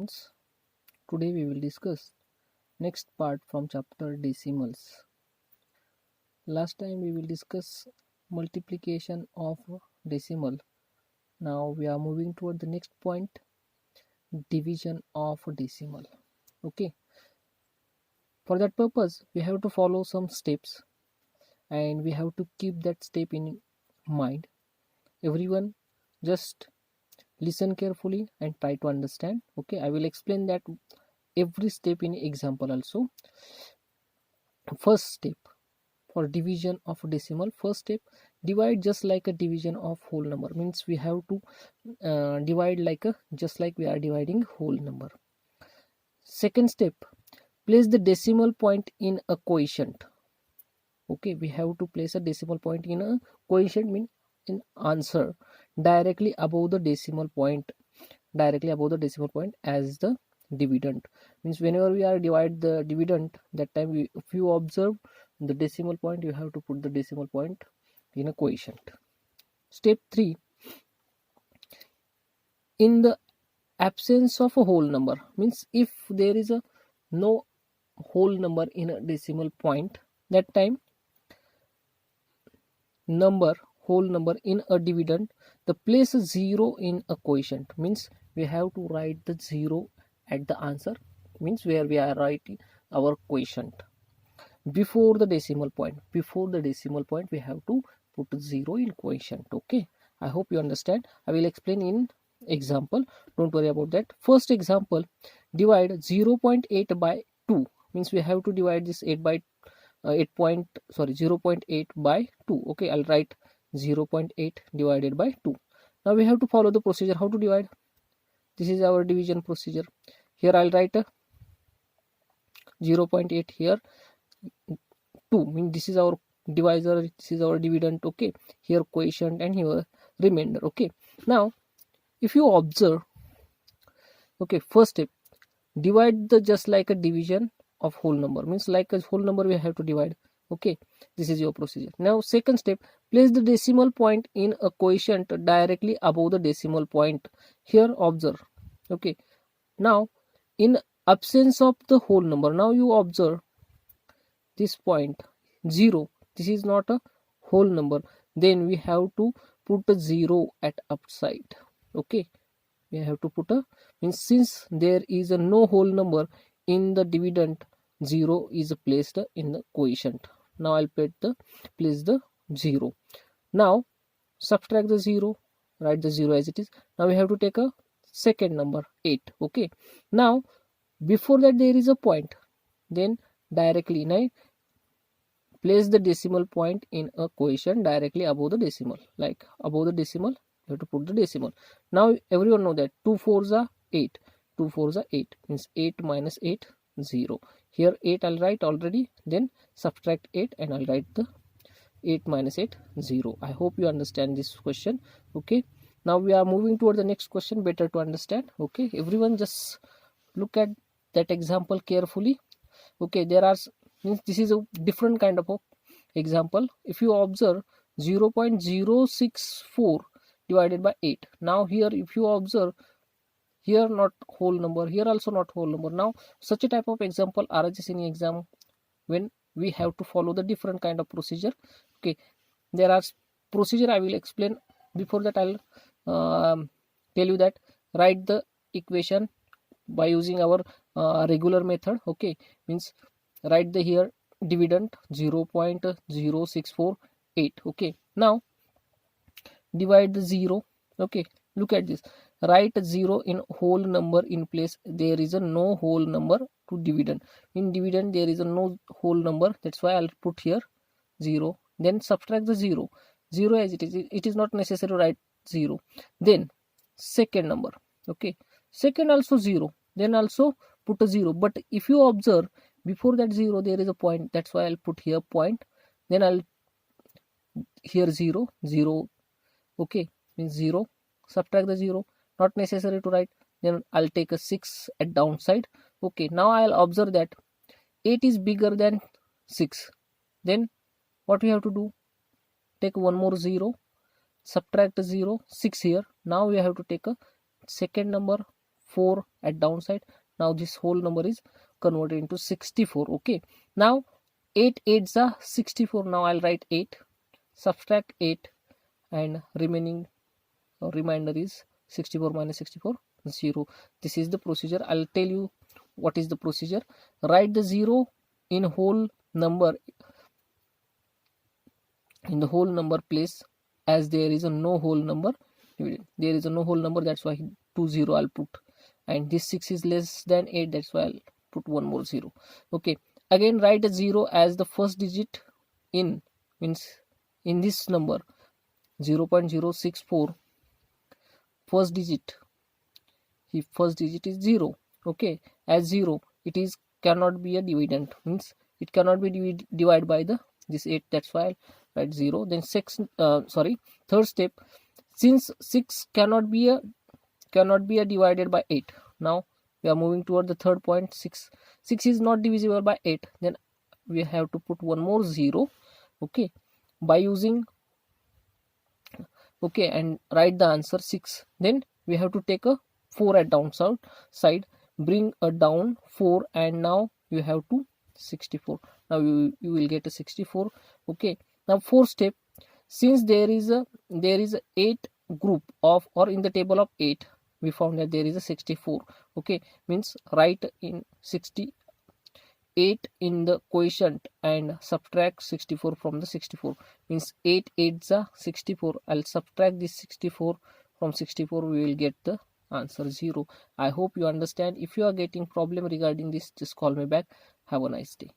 students. Today we will discuss next part from chapter decimals. Last time we will discuss multiplication of decimal. Now we are moving toward the next point, division of decimal. Okay. For that purpose we have to follow some steps and we have to keep that step in mind. Everyone just listen carefully and try to understand. Okay, I will explain that every step in example also. First step for division of decimal. First step, divide just like a division of whole number. Means we have to divide like a just like we are dividing whole number. Second step, place the decimal point in a quotient. Okay, we have to place a decimal point in a quotient, mean in answer directly above the decimal point, as the dividend. Means whenever we are divide the dividend, that time if you observe the decimal point, you have to put the decimal point in a quotient. Step 3, in the absence of a whole number, means if there is a no whole number in a decimal point, that time whole number in a dividend, the place 0 in a quotient. Means we have to write the 0 at the answer, means where we are writing our quotient before the decimal point. We have to put 0 in quotient. Okay, I hope you understand. I will explain in example, don't worry about that. First example, divide 0.8 by 2. Means we have to divide this 0.8 by 2. Okay, I'll write 0.8 divided by 2. Now we have to follow the procedure how to divide. This is our division procedure. Here I'll write a 0.8, here 2, means this is our divisor, this is our dividend. Okay, here quotient and here remainder. Okay, now if you observe, okay, first step, divide the just like a division of whole number, means like a whole number we have to divide. Okay, this is your procedure. Now second step, place the decimal point in a quotient directly above the decimal point. Here observe. Okay, now in absence of the whole number, now you observe this point 0, this is not a whole number, then we have to put a 0 at upside. Okay, we have to put a, means since there is a no whole number in the dividend, 0 is placed in the quotient. Now I'll place the 0. Now subtract the 0, write the 0 as it is. Now we have to take a second number 8. Okay, now before that there is a point, then directly now place the decimal point in a quotient directly above the decimal, like above the decimal you have to put the decimal. Now everyone know that 2 4s are 8, 2 4s are 8, means 8 minus 8, 0. Here 8 I'll write already, then subtract 8 and I'll write the 8 minus 8, 0. I hope you understand this question. Okay, now we are moving toward the next question, better to understand. Okay, everyone just look at that example carefully. Okay, there are, means this is a different kind of a example. If you observe 0.064 divided by 8. Now here if you observe, here not whole number, here also not whole number. Now such a type of example arises in exam when we have to follow the different kind of procedure. Okay, there are procedure I will explain. Before that I'll tell you that write the equation by using our regular method. Okay, means write the here dividend 0.0648. okay, now divide the 0. Okay, look at this, write 0 in whole number in place, there is a no whole number to dividend. In dividend there is a no whole number, that's why I'll put here 0. Then subtract the 0 as it is. It is not necessary to write 0. Then second number, okay, second also 0, then also put a 0. But if you observe before that 0 there is a point, that's why I'll put here point. Then I'll here 0. Okay, means 0, subtract the 0, not necessary to write. Then I'll take a 6 at downside. Okay, now I'll observe that 8 is bigger than 6. Then what we have to do, take one more 0, subtract the 0, 6 here. Now we have to take a second number 4 at downside. Now this whole number is converted into 64. Okay, now 8 8s are 64. Now I'll write 8, subtract 8, and remainder is 64 minus 64, 0. This is the procedure. I'll tell you what is the procedure. Write the 0 in whole number, in the whole number place, as there is a no whole number. There is a no whole number, that's why 2 0 I'll put, and this 6 is less than 8, that's why I'll put one more 0. Okay, again write a 0 as the first digit in, means in this number 0.064, first digit, if first digit is 0. Okay, as 0 it is cannot be a dividend, means it cannot be divided by the this 8, that's why I'll write 0. Then third step, since 6 cannot be a divided by 8, now we are moving toward the third point. 6 is not divisible by 8, then we have to put one more 0. Okay, by using, okay, and write the answer 6. Then we have to take a 4 at downside side, bring a down 4, and now you have to 64. Now you will get a 64. Okay, now fourth step, since there is a 8 group of, or in the table of 8 we found that there is a 64. Okay, means write in 68 in the quotient and subtract 64 from the 64, means 8 8s are 64. I'll subtract this 64 from 64, we will get the answer 0. I hope you understand. If you are getting problem regarding this, just call me back. Have a nice day.